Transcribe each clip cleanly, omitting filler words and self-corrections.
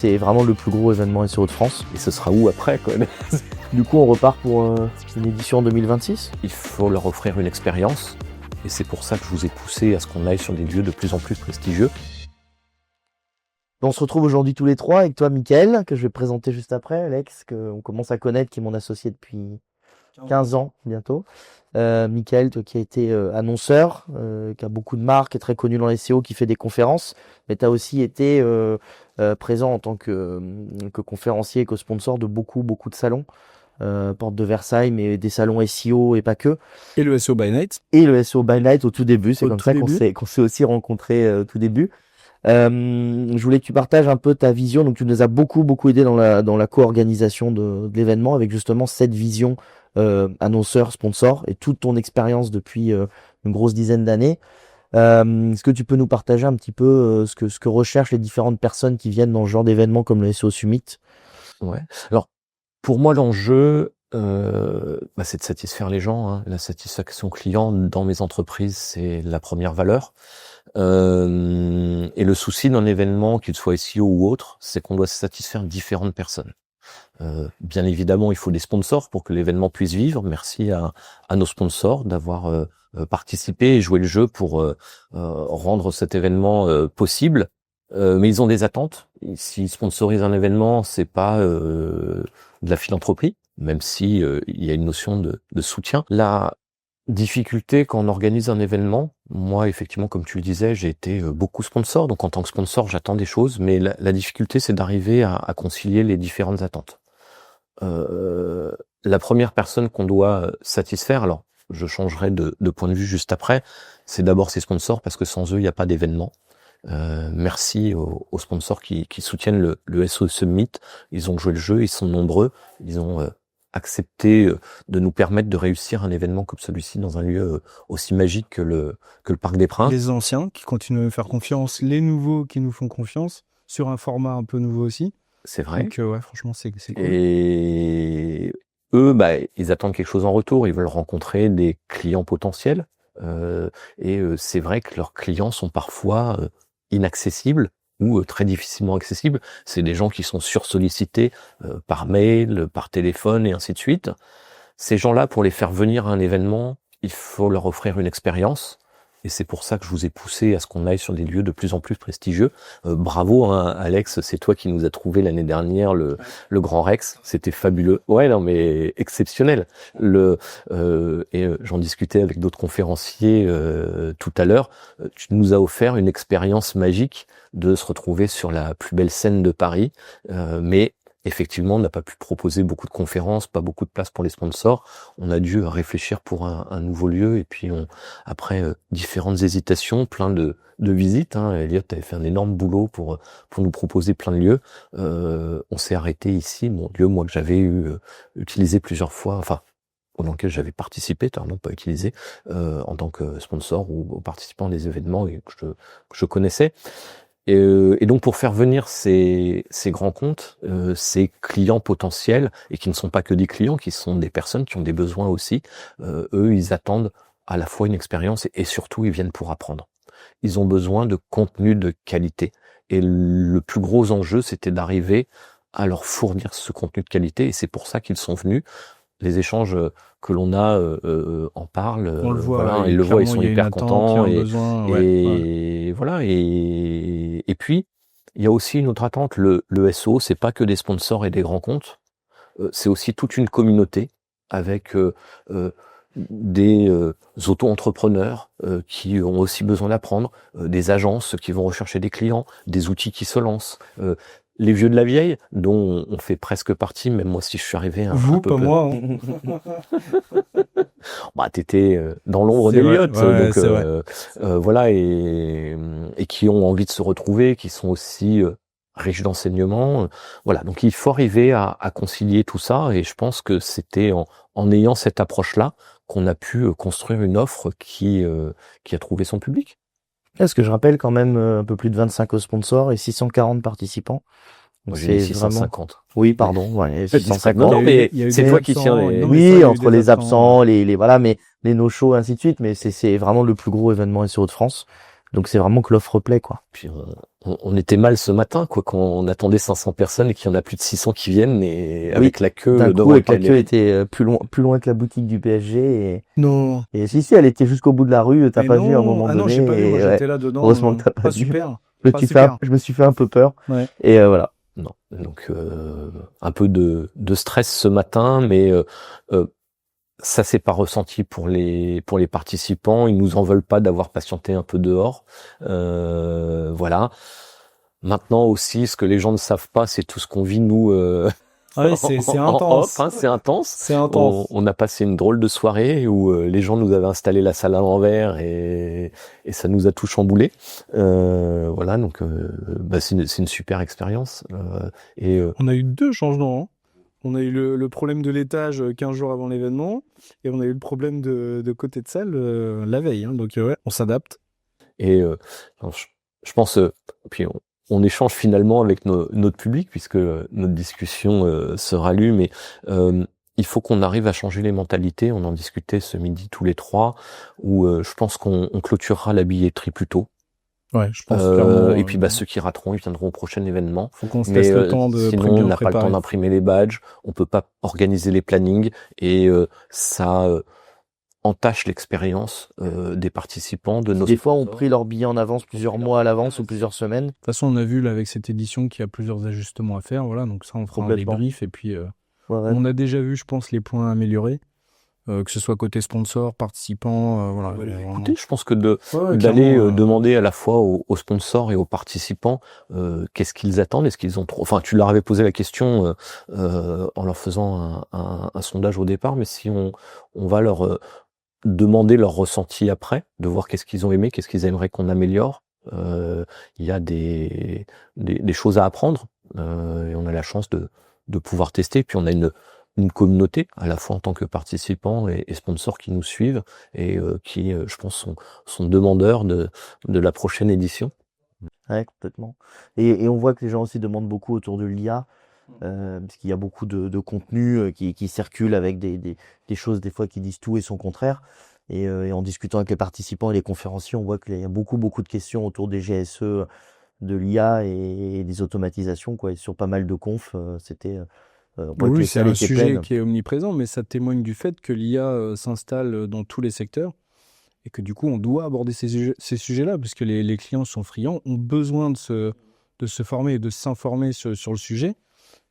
C'est vraiment le plus gros événement SEO de France. Et ce sera où après quoi? Du coup, on repart pour une édition en 2026. Il faut leur offrir une expérience. Et c'est pour ça que je vous ai poussé à ce qu'on aille sur des lieux de plus en plus prestigieux. On se retrouve aujourd'hui tous les trois avec toi, Mickaël, que je vais présenter juste après, Alex, qu'on commence à connaître, qui est mon associé depuis 15 ans bientôt. Mickaël, toi qui as été annonceur, qui a beaucoup de marques, qui est très connu dans les SEO, qui fait des conférences, mais tu as aussi été présent en tant que conférencier et co-sponsor de beaucoup de salons. Porte de Versailles, mais des salons SEO et pas que. Et le SEO by Night. Et le SEO by Night au tout début, c'est comme ça qu'on s'est aussi rencontrés au tout début. Je voulais que tu partages un peu ta vision. Donc tu nous as beaucoup aidé dans la co-organisation de l'événement avec justement cette vision annonceur, sponsor et toute ton expérience depuis une grosse dizaine d'années. Est-ce que tu peux nous partager un petit peu ce que recherchent les différentes personnes qui viennent dans ce genre d'événement comme le SEO Summit? Ouais. Alors pour moi l'enjeu c'est de satisfaire les gens, hein. La satisfaction client dans mes entreprises, c'est la première valeur. Et le souci d'un événement, qu'il soit SEO ou autre, c'est qu'on doit satisfaire différentes personnes. Bien évidemment, il faut des sponsors pour que l'événement puisse vivre. Merci à nos sponsors d'avoir participé et joué le jeu pour rendre cet événement possible. Mais ils ont des attentes. S'ils sponsorisent un événement, c'est pas de la philanthropie, même si il y a une notion de soutien. La difficulté quand on organise un événement, moi effectivement comme tu le disais, j'ai été beaucoup sponsor, donc en tant que sponsor j'attends des choses, mais la difficulté c'est d'arriver à concilier les différentes attentes. La première personne qu'on doit satisfaire, alors je changerai de point de vue juste après, c'est d'abord ces sponsors, parce que sans eux il n'y a pas d'événement. Merci aux sponsors qui soutiennent le SEO Summit. Ils ont joué le jeu, ils sont nombreux, ils ont accepté de nous permettre de réussir un événement comme celui-ci dans un lieu aussi magique que le Parc des Princes. Les anciens qui continuent à nous faire confiance, les nouveaux qui nous font confiance, sur un format un peu nouveau aussi. C'est vrai. Donc ouais, franchement c'est cool. Et eux, ils attendent quelque chose en retour, ils veulent rencontrer des clients potentiels. C'est vrai que leurs clients sont parfois inaccessibles ou très difficilement accessibles. C'est des gens qui sont sursollicités par mail, par téléphone et ainsi de suite. Ces gens-là, pour les faire venir à un événement, il faut leur offrir une expérience. Et c'est pour ça que je vous ai poussé à ce qu'on aille sur des lieux de plus en plus prestigieux. Bravo, hein, Alex, c'est toi qui nous as trouvé l'année dernière le Grand Rex. C'était fabuleux. Ouais, non, mais exceptionnel. J'en discutais avec d'autres conférenciers tout à l'heure. Tu nous as offert une expérience magique de se retrouver sur la plus belle scène de Paris, mais effectivement, on n'a pas pu proposer beaucoup de conférences, pas beaucoup de place pour les sponsors. On a dû réfléchir pour un nouveau lieu et puis après différentes hésitations, plein de visites. Hein. Elliot avait fait un énorme boulot pour nous proposer plein de lieux. On s'est arrêté ici, mon lieu, moi que j'avais utilisé plusieurs fois, enfin dans lequel j'avais participé, non pas utilisé, en tant que sponsor ou participant des événements et que je connaissais. Et donc pour faire venir ces grands comptes, ces clients potentiels, et qui ne sont pas que des clients, qui sont des personnes qui ont des besoins aussi, eux ils attendent à la fois une expérience et surtout ils viennent pour apprendre. Ils ont besoin de contenu de qualité. Et le plus gros enjeu c'était d'arriver à leur fournir ce contenu de qualité et c'est pour ça qu'ils sont venus. Les échanges que l'on a en parlent. On le voit, voilà, ils le voient, ils sont hyper contents. Voilà. Et puis, il y a aussi une autre attente. Le SEO, c'est pas que des sponsors et des grands comptes. C'est aussi toute une communauté avec des auto-entrepreneurs qui ont aussi besoin d'apprendre, des agences qui vont rechercher des clients, des outils qui se lancent. Les vieux de la vieille, dont on fait presque partie, même moi si je suis arrivé un Vous, peu pas moi. T'étais dans l'ombre d'Elliot, donc voilà, et qui ont envie de se retrouver, qui sont aussi riches d'enseignements. Voilà, donc il faut arriver à concilier tout ça, et je pense que c'était en ayant cette approche-là qu'on a pu construire une offre qui a trouvé son public. Est-ce que je rappelle quand même un peu plus de 25 sponsors et 640 participants. Donc j'ai 650. Vraiment... Oui, pardon, ouais, 650. Non, mais c'est toi qui tiens les... Oui, entre les absents, les voilà, mais les no-shows, ainsi de suite, mais c'est vraiment le plus gros événement SEO de France. Donc c'est vraiment que l'offre plaît, quoi. Puis on était mal ce matin, quoi, quand on attendait 500 personnes et qu'il y en a plus de 600 qui viennent et avec la queue D'un coup, devant avec la le queue était plus loin que la boutique du PSG Non. et si, elle était jusqu'au bout de la rue, t'as Mais pas vu à un non. moment Ah non, donné. j'ai pas vu, moi et ouais, j'étais là dedans. heureusement que t'as pas Pas vu. super. Je Pas me super. je me suis fait un peu peur. Ouais. Et voilà. Non. Donc un peu de stress ce matin, mais ça s'est pas ressenti pour les participants. Ils nous en veulent pas d'avoir patienté un peu dehors. Voilà. Maintenant aussi, ce que les gens ne savent pas, c'est tout ce qu'on vit nous. Ouais, c'est En intense. off, hein, c'est intense. C'est intense. On a passé une drôle de soirée où les gens nous avaient installé la salle à l'envers et ça nous a tout chamboulé. Voilà, donc c'est une super expérience. On a eu 2 changements. Hein. On a eu le problème de l'étage 15 jours avant l'événement et on a eu le problème de côté de salle la veille. Hein. Donc ouais, on s'adapte. Et je pense, puis on échange finalement avec notre public puisque notre discussion se rallume. Et il faut qu'on arrive à changer les mentalités. On en discutait ce midi tous les trois, où je pense qu'on clôturera la billetterie plus tôt. Ouais, je pense clairement. Et puis ceux qui rateront, ils viendront au prochain événement. Faut qu'on se laisse le temps de sinon, on n'a pas le temps d'imprimer les badges, on peut pas organiser les plannings et ça entache l'expérience des participants. Des fois, on pris leur billet en avance plusieurs mois à l'avance ou plusieurs semaines. De toute façon, on a vu là avec cette édition qu'il y a plusieurs ajustements à faire. Voilà, donc ça, on fera un débrief et puis on a déjà vu, je pense, les points améliorés. Que ce soit côté sponsor, participants, voilà. Écoutez, je pense que d'aller demander à la fois aux sponsors et aux participants qu'est-ce qu'ils attendent, est-ce qu'ils ont trop. Enfin, tu leur avais posé la question en leur faisant un sondage au départ, mais si on va leur demander leur ressenti après, de voir qu'est-ce qu'ils ont aimé, qu'est-ce qu'ils aimeraient qu'on améliore. Il y a des choses à apprendre et on a la chance de pouvoir tester. Puis on a une communauté, à la fois en tant que participants et sponsors qui nous suivent et qui, je pense, sont demandeurs de la prochaine édition. Ouais, complètement. Et on voit que les gens aussi demandent beaucoup autour de l'IA, parce qu'il y a beaucoup de contenu qui circule avec des choses des fois qui disent tout et son contraire. Et en discutant avec les participants et les conférenciers, on voit qu'il y a beaucoup de questions autour des GSE, de l'IA et des automatisations, quoi. Et sur pas mal de confs, c'était... oui, c'est un sujet qui est omniprésent, mais ça témoigne du fait que l'IA s'installe dans tous les secteurs et que du coup, on doit aborder ces sujets-là, parce que les clients sont friands, ont besoin de se former et de s'informer sur le sujet.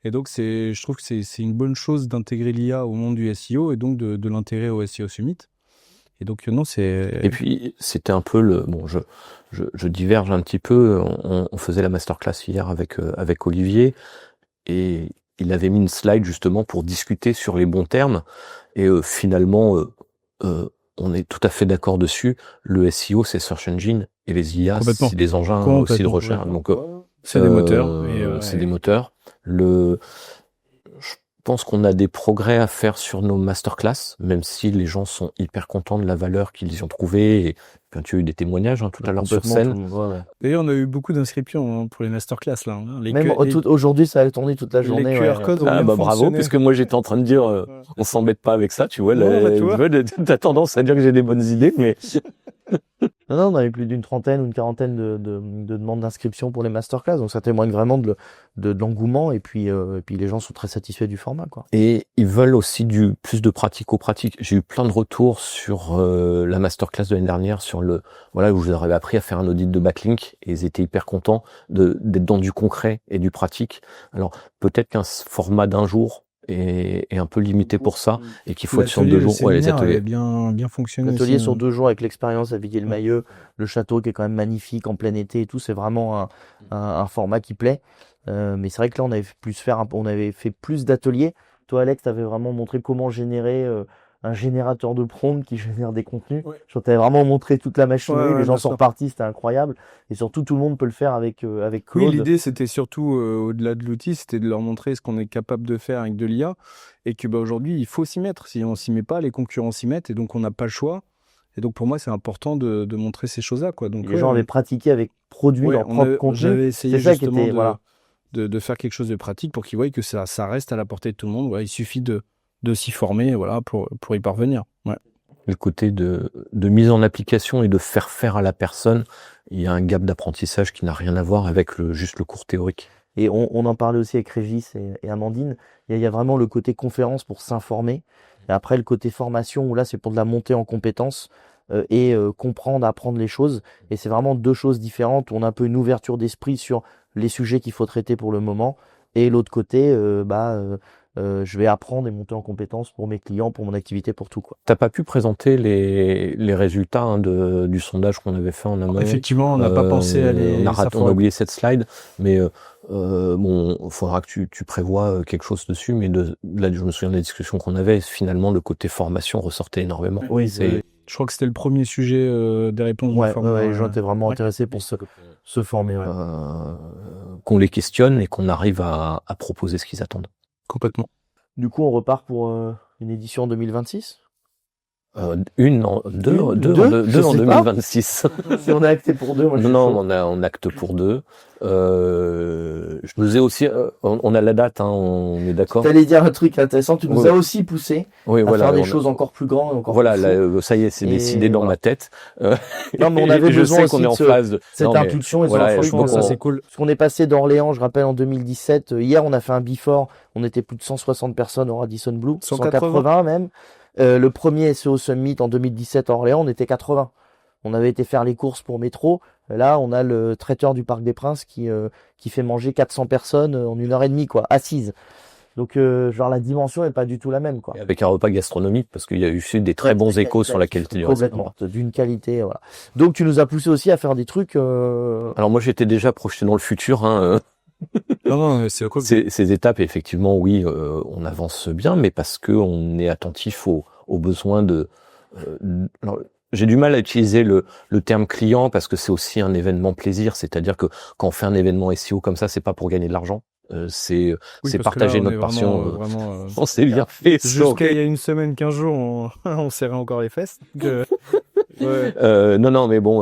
Et donc, je trouve que c'est une bonne chose d'intégrer l'IA au monde du SEO et donc de l'intégrer au SEO Summit. Et donc, non, c'est... Et puis, c'était un peu bon, je diverge un petit peu. On faisait la masterclass hier avec Olivier et il avait mis une slide justement pour discuter sur les bons termes et finalement on est tout à fait d'accord dessus. Le SEO c'est search engine et les IA c'est des engins aussi de recherche. Donc c'est des moteurs. C'est des moteurs. Je pense qu'on a des progrès à faire sur nos masterclass, même si les gens sont hyper contents de la valeur qu'ils y ont trouvée. Et quand tu as eu des témoignages tout à l'heure sur scène. D'ailleurs, on a eu beaucoup d'inscriptions pour les masterclass là. Hein. Même aujourd'hui, ça a tourné toute la journée. Les QR codes ont bien bravo, parce que moi j'étais en train de dire, on s'embête pas avec ça, tu vois. T'as tendance à dire que j'ai des bonnes idées, mais. Non, on avait plus d'une trentaine ou une quarantaine de demandes d'inscription pour les masterclass, donc ça témoigne vraiment de l'engouement et puis les gens sont très satisfaits du format, quoi. Et ils veulent aussi plus de pratico-pratique. J'ai eu plein de retours sur la masterclass de l'année dernière, sur où je leur avais appris à faire un audit de backlink et ils étaient hyper contents d'être dans du concret et du pratique. Alors peut-être qu'un format d'un jour est un peu limité pour ça et qu'il faut être sur 2 jours. Les ateliers bien fonctionné. L'atelier sur 2 jours avec l'expérience à Villers-le-Mailleux, le château qui est quand même magnifique en plein été et tout, c'est vraiment un format qui plaît. Mais c'est vrai que là on avait fait plus d'ateliers. Toi Alex, t'avais vraiment montré comment générer un générateur de prompt qui génère des contenus. Ouais. Je t'avais vraiment montré toute la machinerie, les gens sont sûr. repartis, c'était incroyable. Et surtout tout le monde peut le faire avec Claude. Oui, l'idée c'était surtout au-delà de l'outil, c'était de leur montrer ce qu'on est capable de faire avec de l'IA et que aujourd'hui il faut s'y mettre. Si on s'y met pas, les concurrents s'y mettent et donc on n'a pas le choix. Et donc pour moi c'est important de montrer ces choses-là, quoi. Donc les gens avaient pratiqué avec produit leur propre contenu. J'avais essayé c'est ça justement qui était, de faire quelque chose de pratique pour qu'ils voient que ça reste à la portée de tout le monde. Voilà, il suffit de s'y former, voilà, pour y parvenir. Ouais. le côté de mise en application et de faire à la personne, il y a un gap d'apprentissage qui n'a rien à voir avec juste le cours théorique. Et on en parlait aussi avec Régis et Amandine. Il y a vraiment le côté conférence pour s'informer. Et après, le côté formation, où là, c'est pour de la montée en compétences et comprendre, apprendre les choses. Et c'est vraiment deux choses différentes. On a un peu une ouverture d'esprit sur les sujets qu'il faut traiter pour le moment. Et l'autre côté, je vais apprendre et monter en compétences pour mes clients, pour mon activité, pour tout, quoi. T'as pas pu présenter les résultats du sondage qu'on avait fait en amont. Effectivement, on n'a pas pensé à les... On a oublié cette slide, mais bon, faudra que tu prévois quelque chose dessus, mais là, je me souviens des discussions qu'on avait, finalement, le côté formation ressortait énormément. Oui, je crois que c'était le premier sujet des réponses. Les gens étaient vraiment intéressés pour se former. Ouais. Qu'on les questionne et qu'on arrive à proposer ce qu'ils attendent. Complètement. Du coup, on repart pour une édition en 2026 deux en 2026. Si on a acté pour 2, moi je suis Non, chaud. on acte pour 2. Je nous ai aussi, on a la date, hein, on est d'accord. T'allais dire un truc intéressant, tu nous as aussi poussé à faire des choses encore plus grandes, encore plus là, ça y est, c'est décidé dans ma tête. Non, mais on avait besoin aussi de cette impulsion. Et franchement, ça c'est cool. Parce qu'on est passé d'Orléans, je rappelle, en 2017. Hier, on a fait un before, on était plus de 160 personnes au Radisson Blu, 180 même. Le premier SEO Summit en 2017 à Orléans, on était 80. On avait été faire les courses pour métro. Là, on a le traiteur du Parc des Princes qui fait manger 400 personnes en 1h30, quoi, assises. Donc, la dimension est pas du tout la même, quoi. Et avec un repas gastronomique, parce qu'il y a eu des très bons échos sur la qualité du restaurant. Complètement, d'une qualité, voilà. Donc, tu nous as poussé aussi à faire des trucs. Alors moi, j'étais déjà projeté dans le futur, hein. Non, c'est cool. Ces étapes, effectivement, oui, on avance bien, mais parce que on est attentif aux besoins de. Alors, j'ai du mal à utiliser le terme client parce que c'est aussi un événement plaisir, c'est-à-dire que quand on fait un événement SEO comme ça, c'est pas pour gagner de l'argent, c'est partager notre passion. On s'est bien fait. Jusqu'à il y a une semaine, 15 jours, on serrait encore les fesses. Non, mais bon,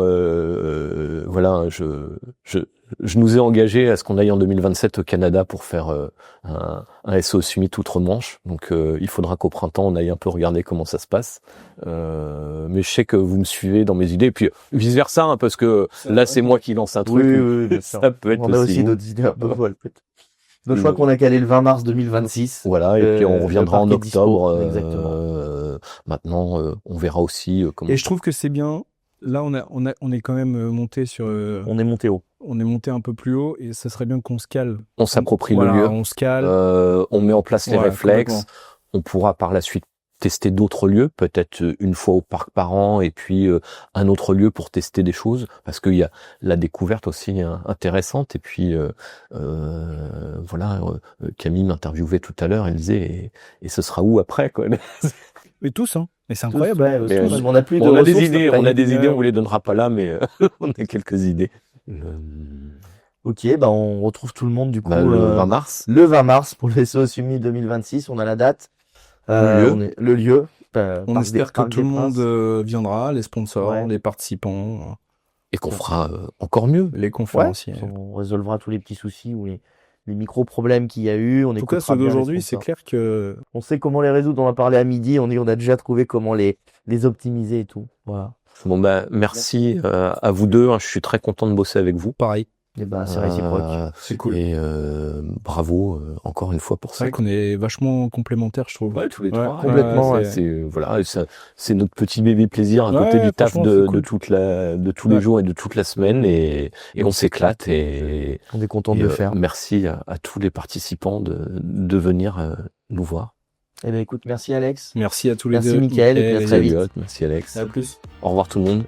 voilà, je nous ai engagé à ce qu'on aille en 2027 au Canada pour faire un SEO Summit outre-Manche. Donc, il faudra qu'au printemps, on aille un peu regarder comment ça se passe. Mais je sais que vous me suivez dans mes idées. Et puis, vice-versa, hein, parce que là, c'est moi qui lance un truc. Oui, bien sûr. Ça peut être on a aussi d'autres idées un peu folles. Donc, je crois qu'on a calé le 20 mars 2026. Voilà, et puis on reviendra en octobre. Exactement. Maintenant, on verra aussi comment... Et je trouve que c'est bien. Là, on est quand même monté sur... On est monté haut. On est monté un peu plus haut et ça serait bien qu'on se cale. On s'approprie le lieu. On se cale. On met en place les réflexes. On pourra par la suite tester d'autres lieux, peut-être une fois au parc par an et puis un autre lieu pour tester des choses, parce qu'il y a la découverte aussi intéressante. Et puis Camille m'interviewait tout à l'heure, elle disait et ce sera où après, quoi. Mais tous, hein. Mais c'est incroyable. On a plus de on a des idées, on vous les donnera pas là, mais on a quelques idées. Ok, on retrouve tout le monde du coup le 20 mars. Le 20 mars pour le SEO Summit 2026, on a la date. Le lieu. On espère que tout le monde viendra, les sponsors, les participants. Et qu'on fera encore mieux. Les conférenciers. On résolvera tous les petits soucis ou les micro-problèmes qu'il y a eu. En tout cas, ceux d'aujourd'hui, c'est clair que... On sait comment les résoudre, on en a parlé à midi, on a déjà trouvé comment les optimiser et tout. Voilà. Bon, merci à vous deux, hein. Je suis très content de bosser avec vous. Pareil. Et c'est réciproque. C'est cool. Et bravo encore une fois pour ça. C'est vrai qu'on est vachement complémentaires, je trouve. Ouais, tous les trois. Complètement. C'est notre petit bébé plaisir à côté du taf de tous les jours et de toute la semaine et on s'éclate et on est content de le faire. Merci à tous les participants de venir nous voir. Eh bien, écoute, merci Alex. Merci à tous les deux. Merci Mickaël et puis à très vite. Merci Alex. À plus. Au revoir tout le monde.